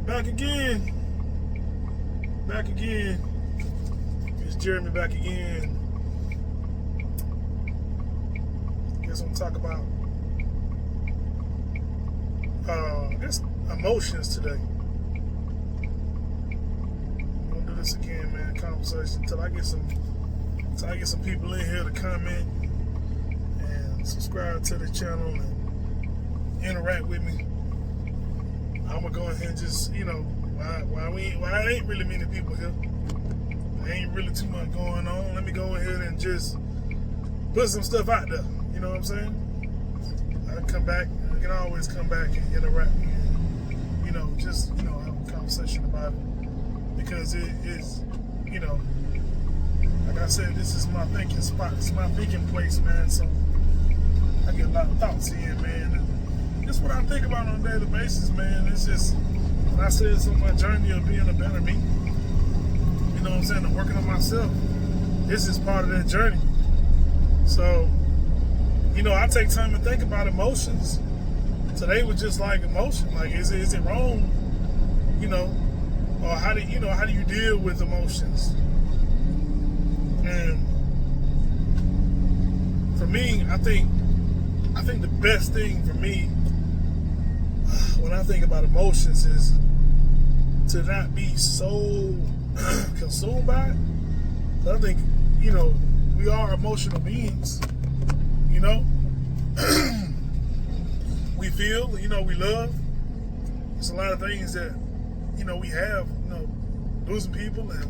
Back again. Back again. It's Jeremy back again. Guess I'm gonna talk about I guess emotions today. I'm gonna do this again, man. Conversation until I get some people in here to comment and subscribe to the channel and interact with me. I'm gonna go ahead and just, why ain't really many people here. There ain't really too much going on. Let me go ahead and just put some stuff out there. You know what I'm saying? I come back. I can always come back and interact and, have a conversation about it. Because it is, like I said, this is my thinking spot. It's my thinking place, man. So I get a lot of thoughts in, man. It's what I think about on a daily basis, man. It's just, when I say it's on my journey of being a better me, you know what I'm saying, of working on myself, this is part of that journey. So, I take time to think about emotions. Today was just like emotion. Like, is it wrong, or how do you deal with emotions? And for me, I think the best thing for me when I think about emotions is to not be so consumed by it. I think, we are emotional beings, we feel, we love. There's a lot of things that, we have, losing people and,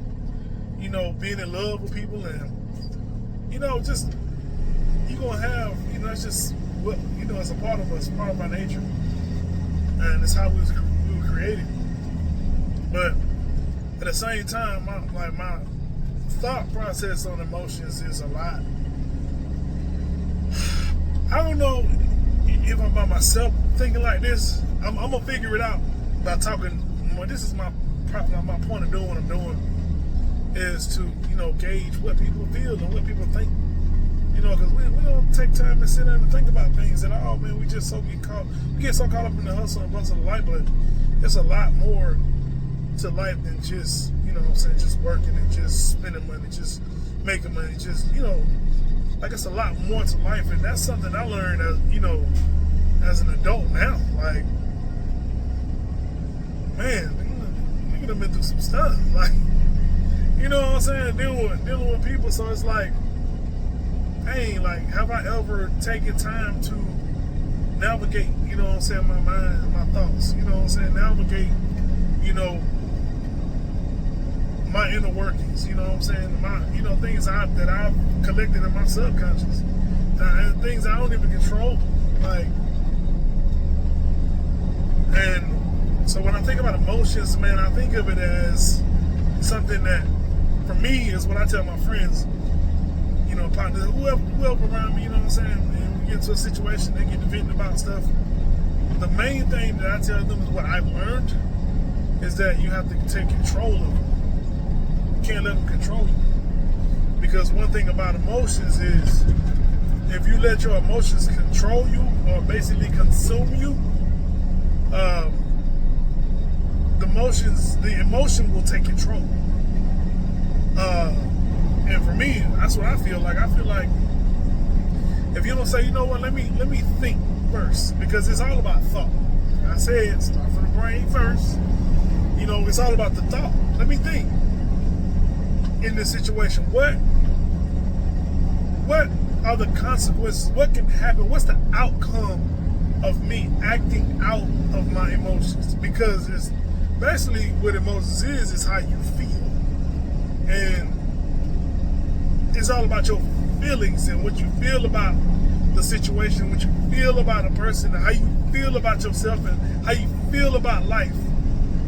being in love with people and, just, you're going to have, it's just, it's a part of us, part of our nature. And it's how we were created. But at the same time, my thought process on emotions is a lot. I don't know if I'm by myself thinking like this. I'm gonna figure it out by talking. Well, this is my point of doing what I'm doing is to gauge what people feel and what people think. Because we don't take time to sit down and think about things at all, man. We get so caught up in the hustle and bustle of life, but there's a lot more to life than just, just working and just spending money, just making money, just, like it's a lot more to life. And that's something I learned as an adult now. Like, man, nigga done been through some stuff. Like, you know what I'm saying? Dealing with people. So it's like, hey, like, have I ever taken time to navigate, my mind, my thoughts, navigate, my inner workings, my, things that I've collected in my subconscious, and things I don't even control, like, and so when I think about emotions, man, I think of it as something that, for me, is what I tell my friends, partners, whoever around me, and we get into a situation, they get to venting about stuff. The main thing that I tell them is what I've learned is that you have to take control of them. You can't let them control you. Because one thing about emotions is if you let your emotions control you or basically consume you, the emotion will take control. And for me, that's what I feel like. I feel like if you don't say, let me think first, because it's all about thought. Like I said, start from the brain first. It's all about the thought. Let me think in this situation. What are the consequences? What can happen? What's the outcome of me acting out of my emotions? Because it's basically what emotions is how you feel. And it's all about your feelings and what you feel about the situation, what you feel about a person, and how you feel about yourself and how you feel about life.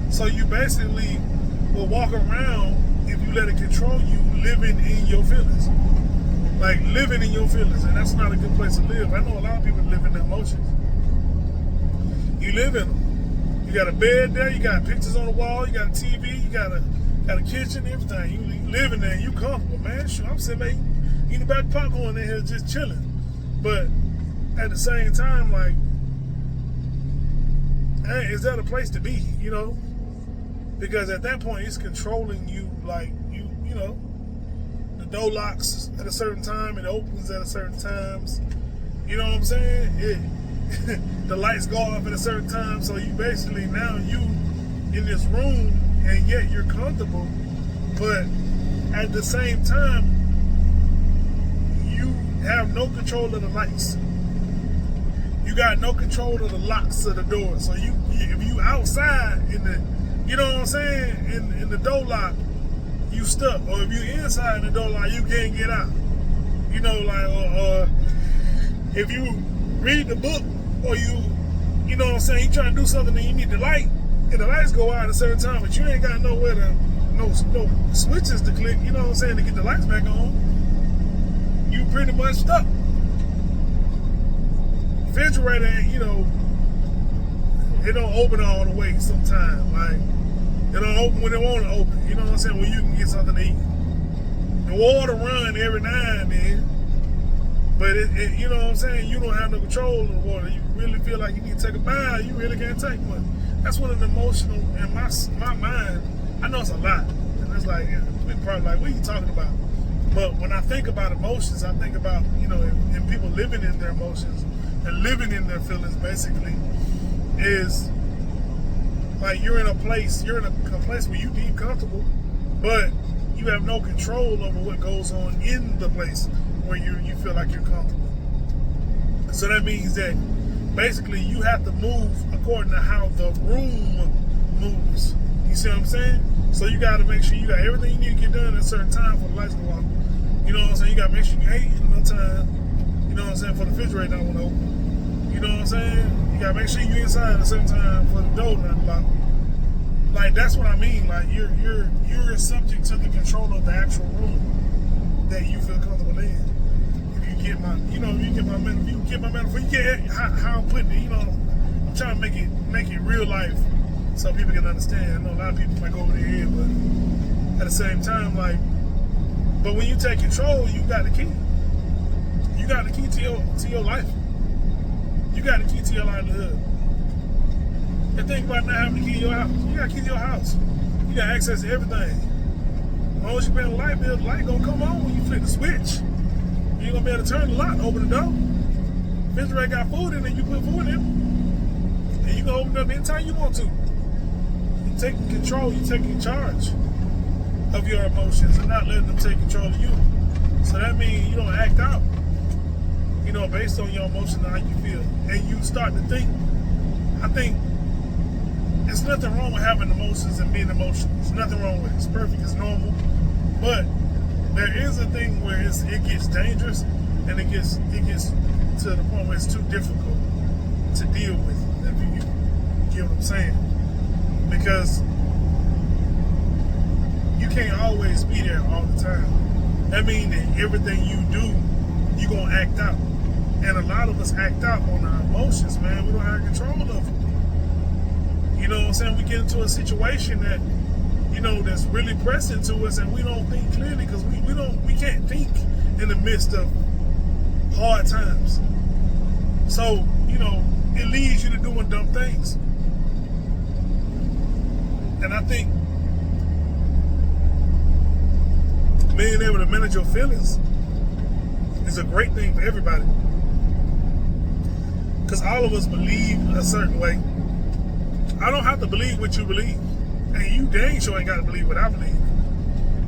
So you basically will walk around, if you let it control you, living in your feelings. Like living in your feelings, and that's not a good place to live. I know a lot of people live in their emotions. You live in them. You got a bed there, you got pictures on the wall, you got a TV, you got a kitchen, everything. You live in there, and you comfortable, man. Sure, I'm sitting there eating back popcorn in here, just chilling. But at the same time, like, hey, is that a place to be? Because at that point, it's controlling you. Like you know, the door locks at a certain time, it opens at a certain times. You know what I'm saying? The lights go off at a certain time, so you basically now you in this room, and yet you're comfortable, but at the same time, you have no control of the lights. You got no control of the locks of the door. So if you outside in the, you know what I'm saying, in the door lock, you stuck. Or if you inside the door lock, you can't get out. You know, like, if you read the book, or you know what I'm saying, you trying to do something and you need the light, and the lights go out at a certain time, but you ain't got nowhere to, no switches to click, you know what I'm saying, to get the lights back on, you pretty much stuck. Refrigerator, you know, it don't open all the way sometimes. Like, it don't open when it want to open, you know what I'm saying, when you can get something to eat. The water run every now and then, but it you know what I'm saying, you don't have no control of the water. You really feel like you need to take a bath, you really can't take one. That's one of the emotional, in my mind, I know it's a lot. And it's like, people probably like, what are you talking about? But when I think about emotions, I think about, you know, and people living in their emotions and living in their feelings, basically, is like you're in a place where you deem comfortable, but you have no control over what goes on in the place where you feel like you're comfortable. So that means that basically you have to move according to how the room moves. You see what I'm saying? So you got to make sure you got everything you need to get done at a certain time for the lights to go off. You know what I'm saying? You got to make sure you ain't in no time. You know what I'm saying? For the refrigerator not to open. You know what I'm saying? You got to make sure you inside at a certain time for the door not to lock. Like, that's what I mean. Like, you're subject to the control of the actual room that you feel comfortable in. If you get my, you know, you get my metaphor, you get how I'm putting it. You know, I'm trying to make it real life so people can understand. I know a lot of people might go over their head, but at the same time, like, but when you take control, you got the key. You got the key to your life. You got the key to your livelihood. And think about not having the key to your house. You got a key to your house. You got access to everything. As long as you pay the light bill, the light gonna come on when you flip the switch. You ain't gonna be able to turn the lock, open the door. Refrigerator got food in it, you put food in it. And you can open it up anytime you want to. You're taking control, you're taking charge of your emotions and not letting them take control of you. So that means you don't act out, you know, based on your emotions and how you feel. And you start to think, I think there's nothing wrong with having emotions and being emotional. There's nothing wrong with it. It's perfect, it's normal. But there is a thing where it gets dangerous and it gets to the point where it's too difficult to deal with, if you get what I'm saying. Because you can't always be there all the time. That means that everything you do, you're going to act out. And a lot of us act out on our emotions, man. We don't have control of them. You know what I'm saying? We get into a situation that, you know, that's really pressing to us, and we don't think clearly because we can't think in the midst of hard times. So, you know, it leads you to doing dumb things. And I think being able to manage your feelings is a great thing for everybody. Because all of us believe a certain way. I don't have to believe what you believe. And you dang sure ain't got to believe what I believe.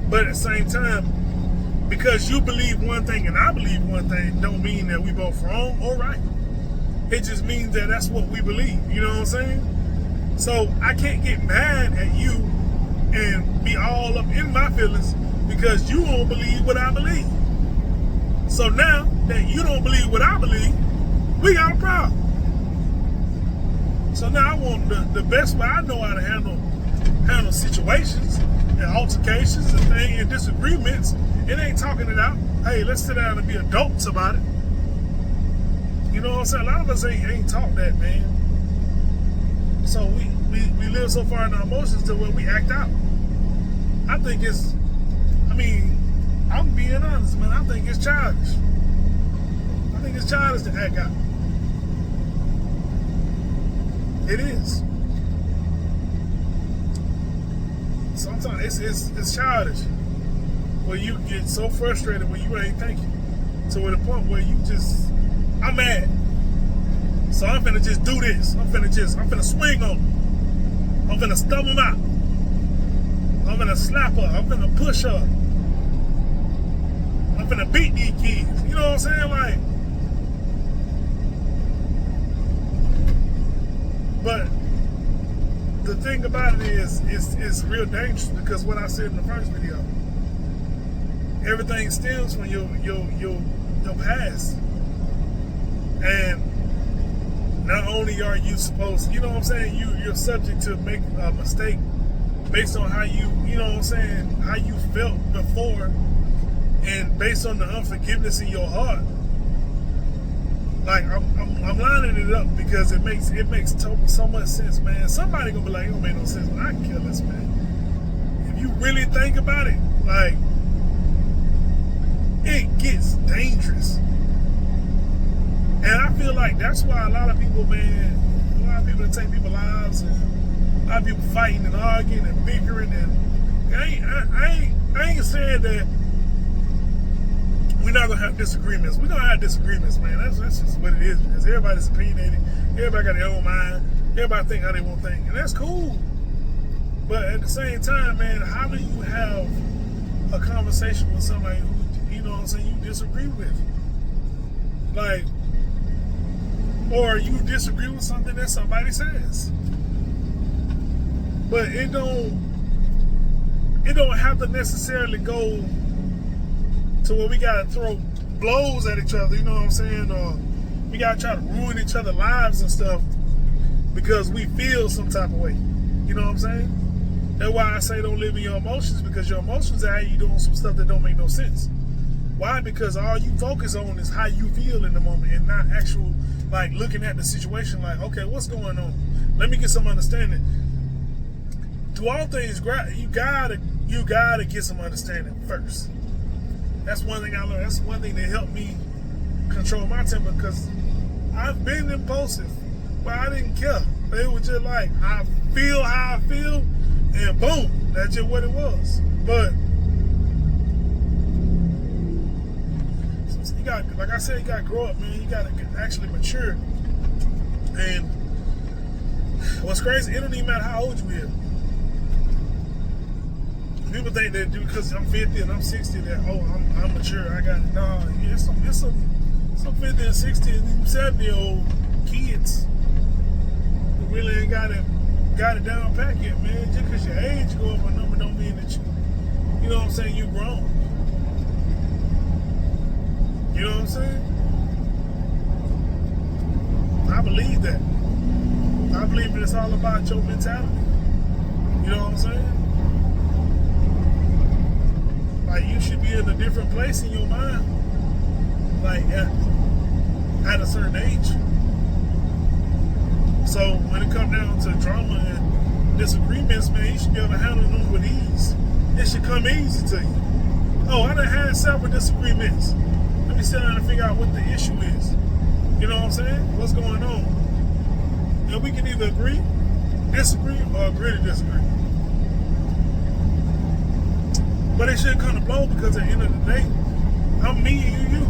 But at the same time, because you believe one thing and I believe one thing, don't mean that we both wrong or right. It just means that that's what we believe. You know what I'm saying? So I can't get mad at you and be all up in my feelings because you don't believe what I believe. So now that you don't believe what I believe, we got a problem. So now I want the best way I know how to handle situations and altercations and things and disagreements. It ain't talking it out. Hey, let's sit down and be adults about it. You know what I'm saying? A lot of us ain't taught that, man. So we live so far in our emotions to where we act out. I think I'm being honest, man. I think it's childish. I think it's childish to act out. It is. sometimes it's childish. Where you get so frustrated when you ain't thinking. To the point where I'm mad. So I'm finna just do this. I'm finna swing on them. I'm finna stump them out. I'm finna slap her. I'm finna push her. I'm finna beat these kids. You know what I'm saying? Like, but the thing about it is, it's real dangerous because what I said in the first video, everything stems from your past. And not only are you supposed, you know what I'm saying, you're subject to make a mistake based on how you know what I'm saying, how you felt before, and based on the unforgiveness in your heart. Like I'm lining it up because it makes so much sense, man. Somebody gonna be like, it don't make no sense, but I can kill this, man. If you really think about it, like, it gets dangerous. And I feel like that's why a lot of people that take people's lives, and a lot of people fighting and arguing and bickering, and I ain't saying that we're not gonna have disagreements. We're gonna have disagreements, man. That's just what it is, because everybody's opinionated, everybody got their own mind, everybody think how they want to think, and that's cool. But at the same time, man, how do you have a conversation with somebody who, you know what I'm saying, you disagree with? Like, or you disagree with something that somebody says. But it don't have to necessarily go to where we gotta throw blows at each other, you know what I'm saying? Or we gotta try to ruin each other's lives and stuff because we feel some type of way. You know what I'm saying? That's why I say don't live in your emotions, because your emotions are how you doing some stuff that don't make no sense. Why? Because all you focus on is how you feel in the moment, and not actual, like, looking at the situation like, okay, what's going on? Let me get some understanding. To all things, you gotta get some understanding first. That's one thing I learned. That's one thing that helped me control my temper, because I've been impulsive, but I didn't care. It was just like, I feel how I feel, and boom, that's just what it was. But you got, like I said, you got to grow up, man. You got to actually mature. And what's crazy, it don't even matter how old you are. People think that because I'm 50 and I'm 60 that, oh, I'm mature, I got it. No, it's some 50 and 60 and 70-year-old kids who really ain't got it down pat yet, man. Just because your age go up a number don't mean that you know what I'm saying, you grown. You know what I'm saying? I believe that. I believe that it's all about your mentality. You know what I'm saying? Like, you should be in a different place in your mind, like at a certain age. So when it comes down to drama and disagreements, man, you should be able to handle them with ease. It should come easy to you. Oh, I done had several disagreements. Let me sit down and figure out what the issue is. You know what I'm saying? What's going on? And we can either agree, disagree, or agree to disagree. But it shouldn't come to blow, because at the end of the day, I'm me and you.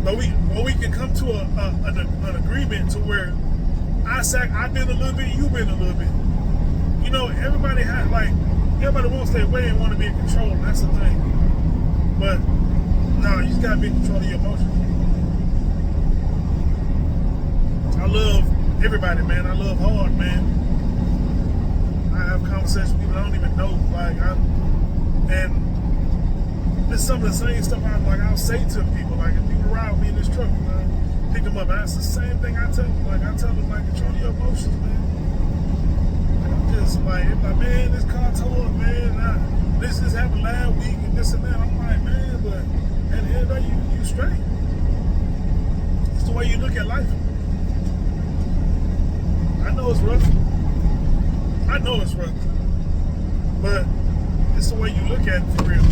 But we can come to an agreement to where I bend a little bit, you bend a little bit. You know, everybody wants their way and want to be in control. That's the thing. But no, you just gotta be in control of your emotions. I love everybody, man. I love hard, man. I have conversations with people I don't even know, and this is some of the same stuff I'll say to people, like, if people ride with me in this truck, pick them up, that's the same thing I tell them. Like, I tell them, like, control your emotions, man. Like, I'm just like, man, this car tore up, man. This just happened last week and this and that. I'm like, man, but at the end of the day, you straight. It's the way you look at life. I know it's rough. But it's the way you look at it for real.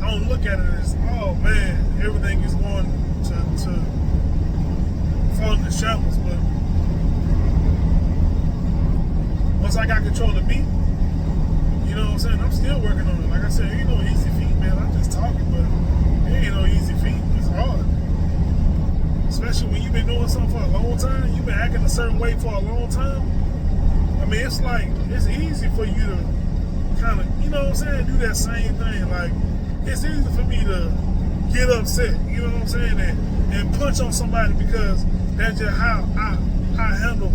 I don't look at it as, oh man, everything is going to fall in the shambles. But once I got control of me, I'm saying? I'm still working on it. Like I said, ain't no easy feat, man. I'm just talking, but it ain't no easy feat. It's hard. Especially when you've been doing something for a long time. You've been acting a certain way for a long time. I mean, it's like, it's easy for you to kind of, you know what I'm saying, do that same thing. Like, it's easy for me to get upset, you know what I'm saying, and punch on somebody because that's just how I handle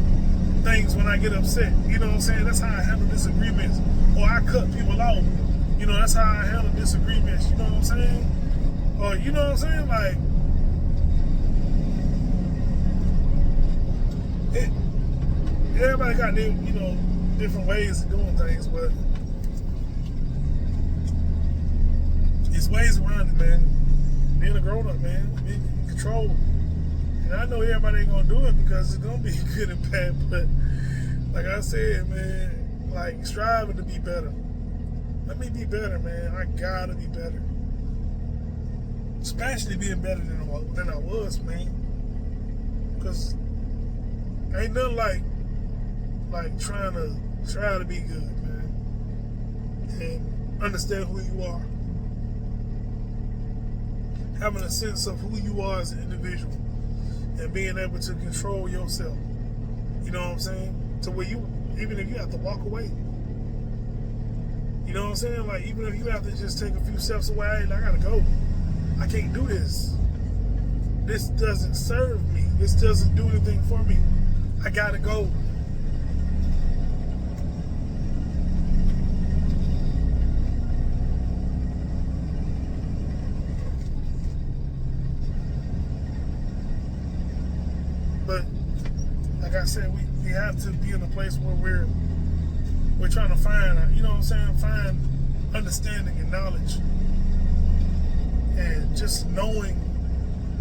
things when I get upset. You know what I'm saying? That's how I handle disagreements. Or I cut people out. You know, that's how I handle disagreements. You know what I'm saying? Or, you know what I'm saying? Like, everybody got their, you know, different ways of doing things, but it's ways around it, man. Being a grown-up, man, being in control. And I know everybody ain't gonna do it because it's gonna be good and bad, but like I said, man, like striving to be better. Let me be better, man. I gotta be better. Especially being better than I was, man. Because ain't nothing like trying to be good, man. And understand who you are. Having a sense of who you are as an individual. And being able to control yourself. You know what I'm saying? To where you, even if you have to walk away. You know what I'm saying? Like, even if you have to just take a few steps away, I gotta go. I can't do this. This doesn't serve me. This doesn't do anything for me. I gotta go. But like I said, we have to be in a place where we're trying to find, you know what I'm saying, find understanding and knowledge. And just knowing,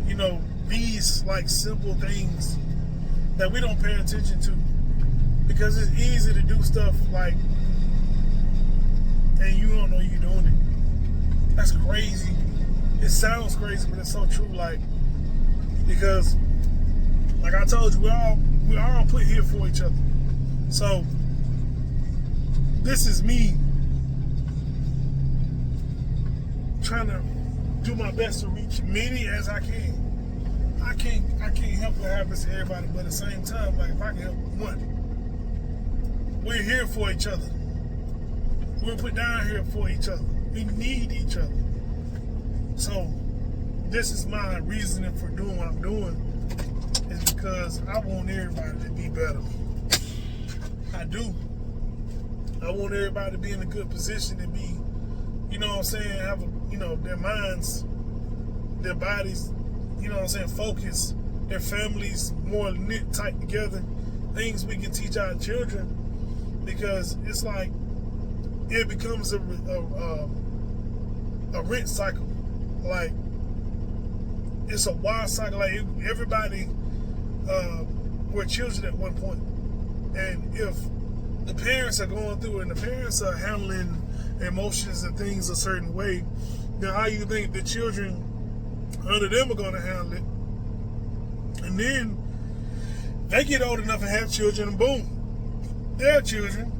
you know, these like simple things that we don't pay attention to. Because it's easy to do stuff like, and you don't know you're doing it. That's crazy. It sounds crazy, but it's so true. Like, because like I told you, we're all put here for each other. So this is me trying to do my best to reach many as I can. I can't help what happens to everybody, but at the same time, like if I can help one, we're here for each other. We're put down here for each other. We need each other. So this is my reasoning for doing what I'm doing, is because I want everybody to be better. I do. I want everybody to be in a good position and be, you know what I'm saying, have, you know, their minds, their bodies, you know what I'm saying, focus, their families more knit tight together, things we can teach our children, because it's like, it becomes a rent cycle. Like, it's a wild cycle. Like, everybody were children at one point. And if the parents are going through it and the parents are handling emotions and things a certain way, then how you think the children under them are going to handle it? And then they get old enough and have children, and boom, they're children.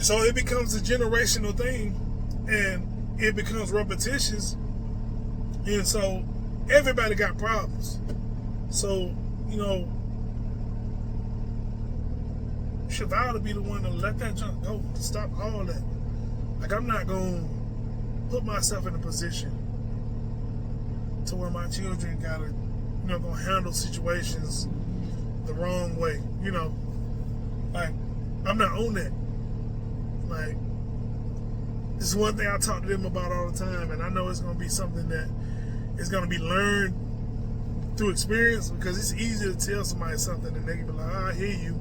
So it becomes a generational thing, and it becomes repetitious. And so everybody got problems. So, you know, Chevelle to be the one to let that junk go, stop all that. Like, I'm not going to put myself in a position to where my children gotta, you know, gonna handle situations the wrong way. You know, like, I'm not on that. Like, this is one thing I talk to them about all the time, and I know it's gonna be something that is gonna be learned through experience, because it's easy to tell somebody something and they can be like, oh, I hear you.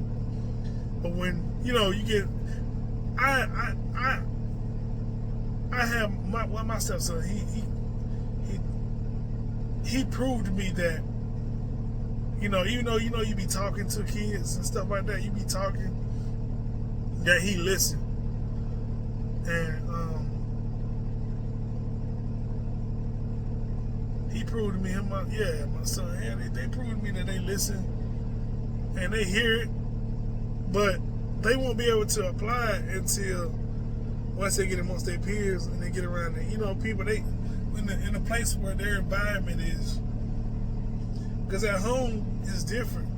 But when, you know, you get, I have my stepson, he proved to me that, you know, even though, you know, you be talking to kids and stuff like that, you be talking, that he listened. And he proved to me, my son, they proved to me that they listen and they hear it, but they won't be able to apply it until once they get amongst their peers and they get around the, people, they in a place where their environment is. Because at home is different.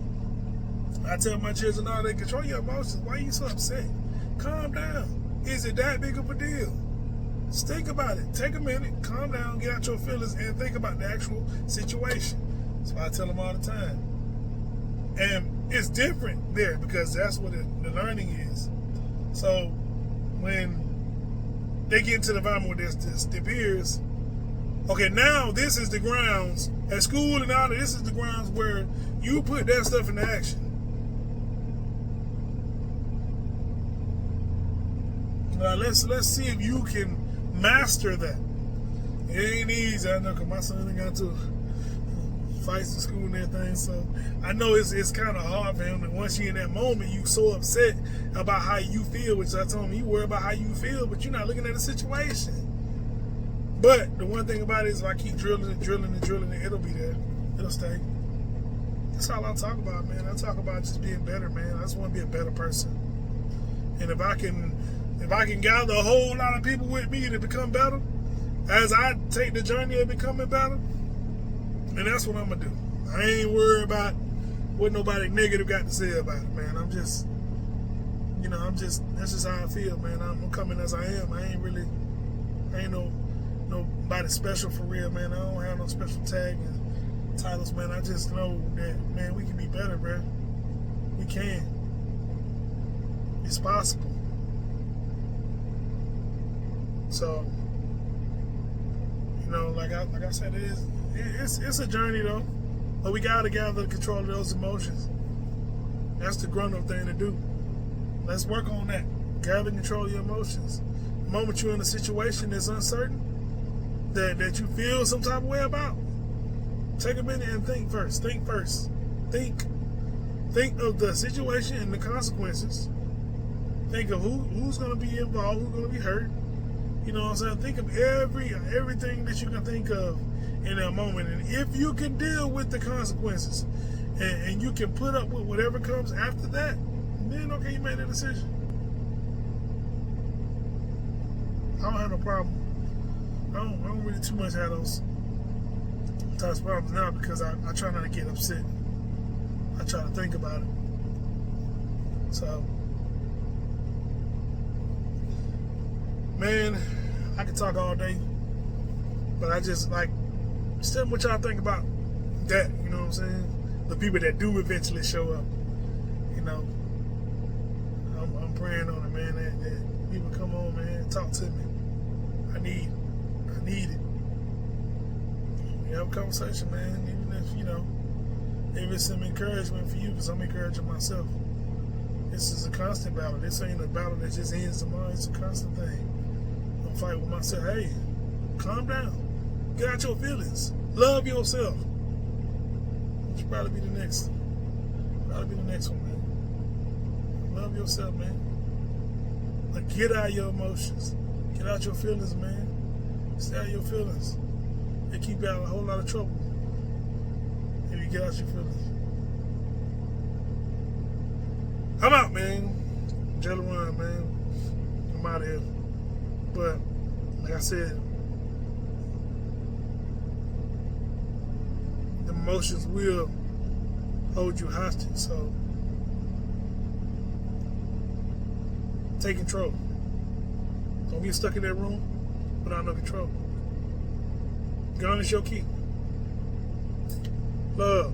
I tell my children, they control your emotions. Why are you so upset? Calm down. Is it that big of a deal? Just think about it. Take a minute, calm down, get out your feelings, and think about the actual situation. That's why I tell them all the time. And it's different there because that's what the learning is. So when they get into the environment with their peers, okay, now this is the grounds at school and all that. This is the grounds where you put that stuff into action. Let's see if you can master that. It ain't easy, I know, because my son got to fights in school and everything, so I know it's kind of hard for him. And once you're in that moment, you so upset about how you feel, which I told him, you worry about how you feel, but you're not looking at the situation. But the one thing about it is if I keep drilling it, it'll be there. It'll stay. That's all I talk about, man. I talk about just being better, man. I just want to be a better person. And if I can gather a whole lot of people with me to become better, as I take the journey of becoming better, and that's what I'm gonna do. I ain't worried about what nobody negative got to say about it, man. I'm just, that's just how I feel, man. I'm coming as I am. I ain't nobody special for real, man. I don't have no special tag and titles, man. I just know that, man, we can be better, bro. We can. It's possible. So, like I said, it's a journey though, but we gotta gather control of those emotions. That's the grown-up thing to do. Let's work on that. Gather control of your emotions. The moment you're in a situation that's uncertain, that you feel some type of way about, take a minute and think first. Think first. Think of the situation and the consequences. Think of who's gonna be involved, who's gonna be hurt. You know what I'm saying? Think of everything that you can think of in that moment. And if you can deal with the consequences and you can put up with whatever comes after that, then okay, you made a decision. I don't have no problem. I don't really too much have those types of problems now because I try not to get upset. I try to think about it. So, man, I could talk all day, but I just still what y'all think about that, you know what I'm saying? The people that do eventually show up, I'm praying on it, man, that people come on, man, talk to me. I need it. You have a conversation, man, even if it's some encouragement for you, because I'm encouraging myself. This is a constant battle. This ain't a battle that just ends tomorrow. It's a constant thing. I'm fighting with myself. Hey, calm down. Get out your feelings. Love yourself. That should probably be the next one, man. Love yourself, man. Like, get out your emotions. Get out your feelings, man. Stay out your feelings. They keep you out of a whole lot of trouble if you get out your feelings. I'm out, man. Jelly Run, man. I'm out of here. But, like I said, the emotions will hold you hostage. So, take control. Don't get stuck in that room without no control. Gun is your key. Love.